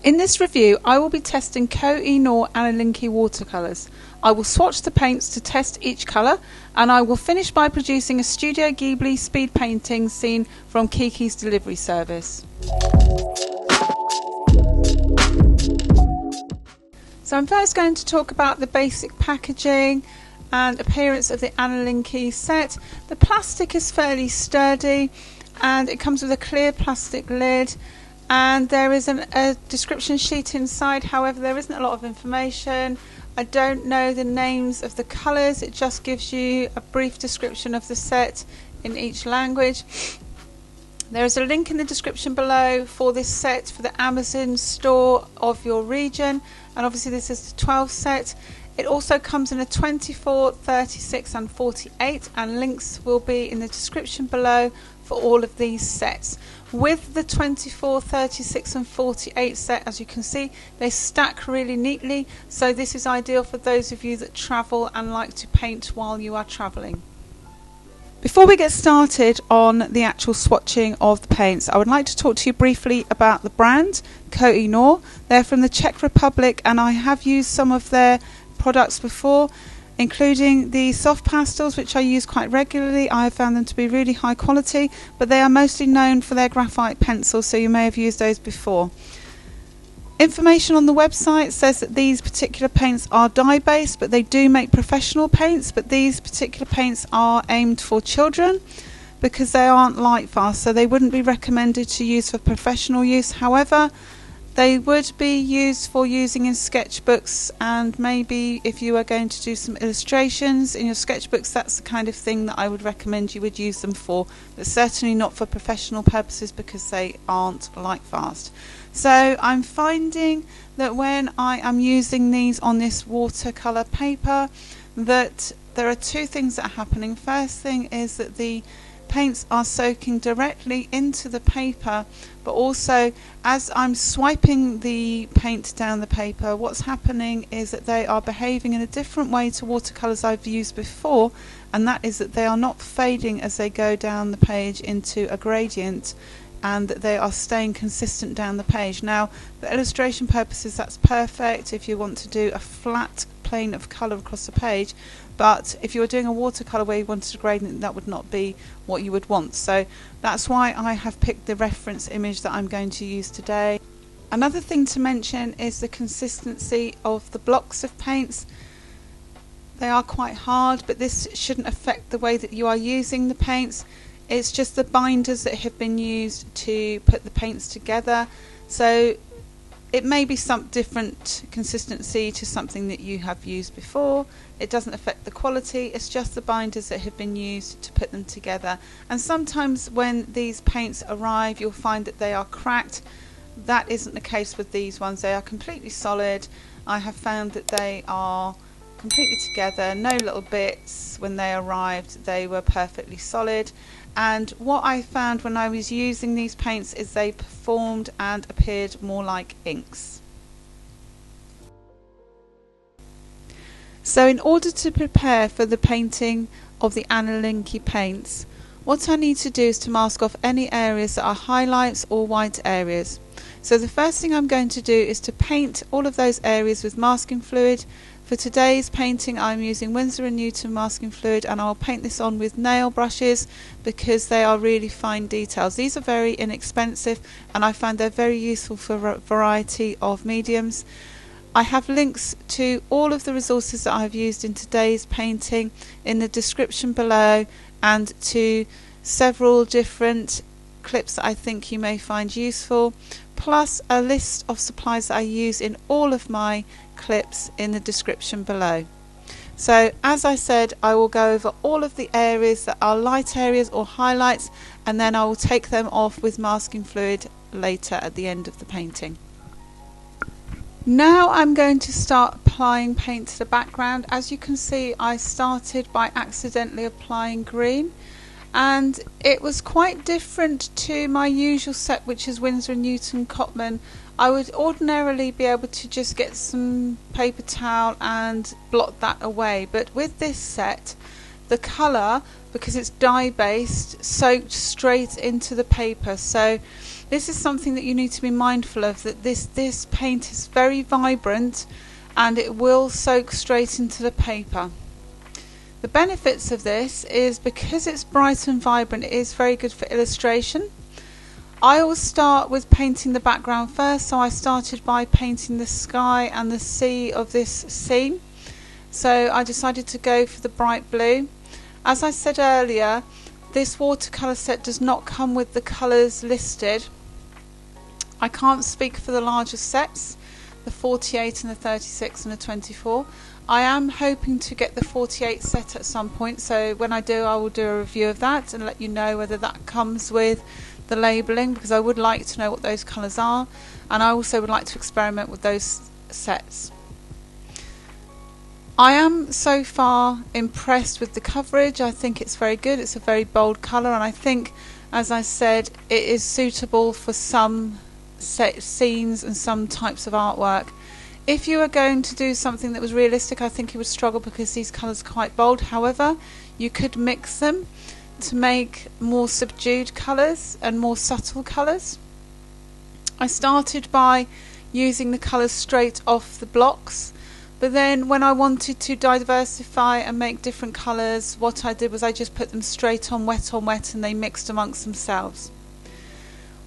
In this review, I will be testing Koh I Noor Anilinky watercolours. I will swatch the paints to test each colour, and I will finish by producing a Studio Ghibli speed painting scene from Kiki's delivery service. So I'm first going to talk about the basic packaging and appearance of the Anilinky set. The plastic is fairly sturdy and it comes with a clear plastic lid, and there is a description sheet inside. However, there isn't a lot of information. I don't know the names of the colours, it just gives you a brief description of the set in each language. There is a link in the description below for this set for the Amazon store of your region, and obviously this is the 12 set. It also comes in a 24, 36 and 48, and links will be in the description below for all of these sets. With the 24, 36 and 48 set, as you can see, they stack really neatly, so this is ideal for those of you that travel and like to paint while you are travelling. Before we get started on the actual swatching of the paints, I would like to talk to you briefly about the brand Koh I Noor. They're from the Czech Republic, and I have used some of their products before, including the soft pastels, which I use quite regularly. I have found them to be really high quality, but they are mostly known for their graphite pencils, so you may have used those before. Information on the website says that these particular paints are dye based, but they do make professional paints, but these particular paints are aimed for children because they aren't light fast, so they wouldn't be recommended to use for professional use. However, they would be used for using in sketchbooks, and maybe if you are going to do some illustrations in your sketchbooks, that's the kind of thing that I would recommend you would use them for, but certainly not for professional purposes because they aren't light fast. So I'm finding that when I am using these on this watercolour paper, that there are two things that are happening. First thing is that the paints are soaking directly into the paper, but also as I'm swiping the paint down the paper, what's happening is that they are behaving in a different way to watercolours I've used before, and that is that they are not fading as they go down the page into a gradient, and that they are staying consistent down the page. Now, for illustration purposes, that's perfect if you want to do a flat plane of colour across the page, but if you were doing a watercolour where you wanted a gradient, that would not be what you would want. So that's why I have picked the reference image that I'm going to use today. Another thing to mention is the consistency of the blocks of paints. They are quite hard, but this shouldn't affect the way that you are using the paints. It's just the binders that have been used to put the paints together, so it may be some different consistency to something that you have used before. It doesn't affect the quality, it's just the binders that have been used to put them together. And sometimes when these paints arrive, you'll find that they are cracked. That isn't the case with these ones. They are completely solid. I have found that they are completely together, no little bits. When they arrived, they were perfectly solid. And what I found when I was using these paints is they performed and appeared more like inks. So in order to prepare for the painting of the Anilinky paints, what I need to do is to mask off any areas that are highlights or white areas. So the first thing I'm going to do is to paint all of those areas with masking fluid. For today's painting I'm using Winsor & Newton masking fluid, and I'll paint this on with nail brushes because they are really fine details. These are very inexpensive and I find they're very useful for a variety of mediums. I have links to all of the resources that I've used in today's painting in the description below, and to several different clips that I think you may find useful, plus a list of supplies that I use in all of my clips in the description below. So as I said, I will go over all of the areas that are light areas or highlights, and then I will take them off with masking fluid later at the end of the painting. Now I'm going to start applying paint to the background. As you can see, I started by accidentally applying green, and it was quite different to my usual set, which is Winsor & Newton Cotman. I would ordinarily be able to just get some paper towel and blot that away, but with this set the colour, because it's dye based, soaked straight into the paper. So this is something that you need to be mindful of, that this paint is very vibrant and it will soak straight into the paper. The benefits of this is, because it's bright and vibrant, it is very good for illustration. I always start with painting the background first, so I started by painting the sky and the sea of this scene. So I decided to go for the bright blue. As I said earlier, this watercolour set does not come with the colours listed. I can't speak for the larger sets, the 48 and the 36 and the 24. I am hoping to get the 48 set at some point, so when I do, I will do a review of that and let you know whether that comes with the labelling, because I would like to know what those colours are, and I also would like to experiment with those sets. I am so far impressed with the coverage. I think it's very good. It's a very bold colour, and I think, as I said, it is suitable for some set scenes and some types of artwork. If you were going to do something that was realistic, I think you would struggle, because these colours are quite bold. However, you could mix them to make more subdued colours and more subtle colours. I started by using the colours straight off the blocks, but then when I wanted to diversify and make different colours, what I did was I just put them straight on wet, and they mixed amongst themselves.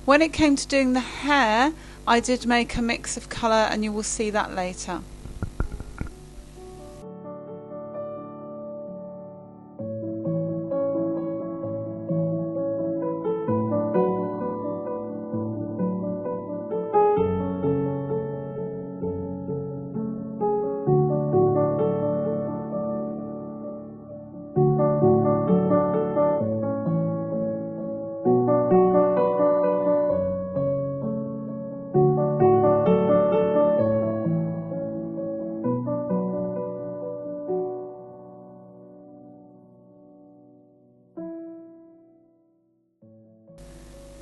When it came to doing the hair, I did make a mix of colour, and you will see that later.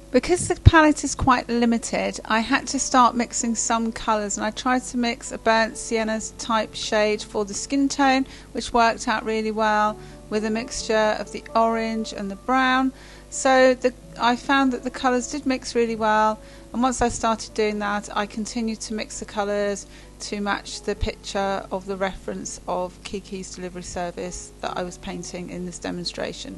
Because the palette is quite limited, I had to start mixing some colours, and I tried to mix a burnt sienna type shade for the skin tone, which worked out really well, with a mixture of the orange and the brown. So I found that the colours did mix really well, and once I started doing that, I continued to mix the colours to match the picture of the reference of Kiki's delivery service that I was painting in this demonstration.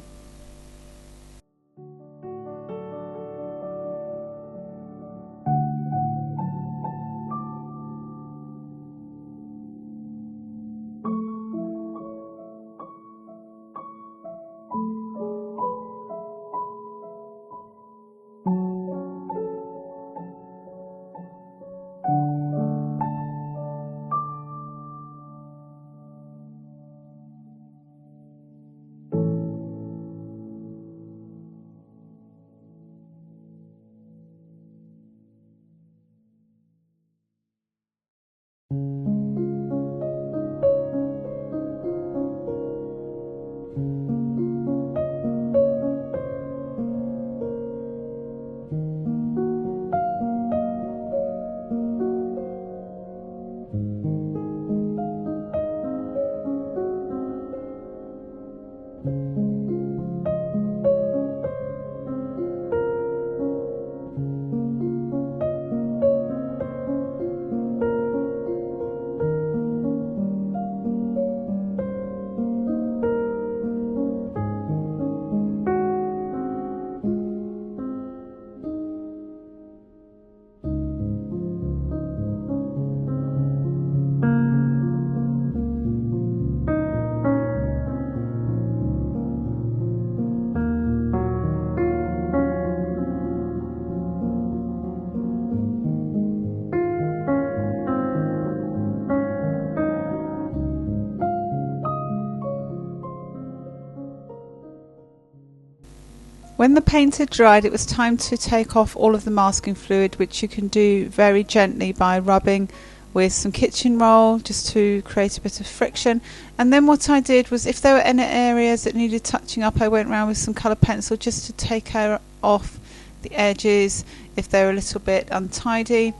When the paint had dried, it was time to take off all of the masking fluid, which you can do very gently by rubbing with some kitchen roll just to create a bit of friction. And then what I did was, if there were any areas that needed touching up, I went around with some colour pencil just to take off the edges if they were a little bit untidy.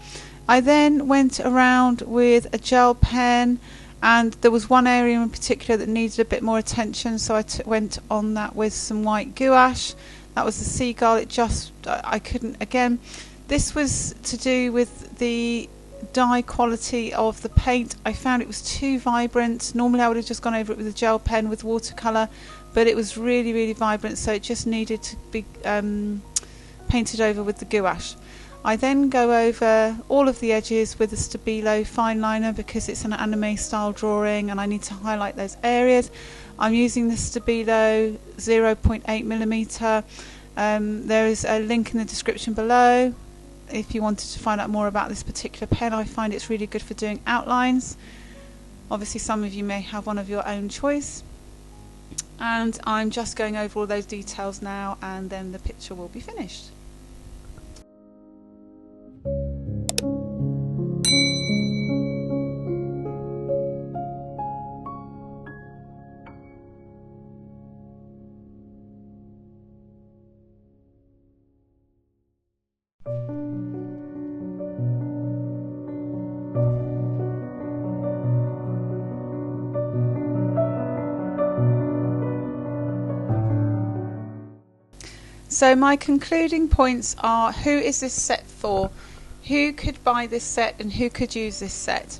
I then went around with a gel pen and there was one area in particular that needed a bit more attention, so I went on that with some white gouache. That was the seagull. I couldn't, again, this was to do with the dye quality of the paint. I found it was too vibrant. Normally I would have just gone over it with a gel pen with watercolour, but it was really, really vibrant, so it just needed to be painted over with the gouache. I then go over all of the edges with a Stabilo fine liner because it's an anime style drawing and I need to highlight those areas. I'm using the Stabilo 0.8mm. There is a link in the description below if you wanted to find out more about this particular pen. I find it's really good for doing outlines. Obviously some of you may have one of your own choice. And I'm just going over all those details now, and then the picture will be finished. So my concluding points are: who is this set for? Who could buy this set and who could use this set?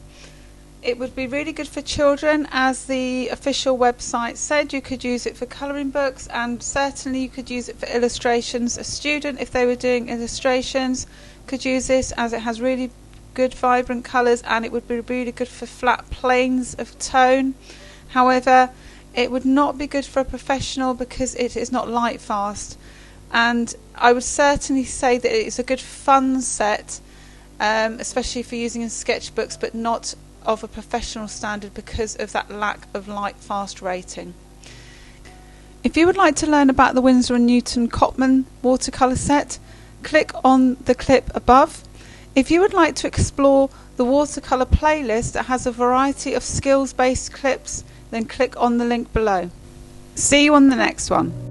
It would be really good for children, as the official website said. You could use it for colouring books, and certainly you could use it for illustrations. A student, if they were doing illustrations, could use this, as it has really good vibrant colours, and it would be really good for flat planes of tone. However, it would not be good for a professional because it is not light fast. And I would certainly say that it's a good fun set, especially for using in sketchbooks, but not of a professional standard because of that lack of light fast rating. If you would like to learn about the Winsor & Newton Cotman watercolour set, click on the clip above. If you would like to explore the watercolour playlist that has a variety of skills based clips, then click on the link below. See you on the next one.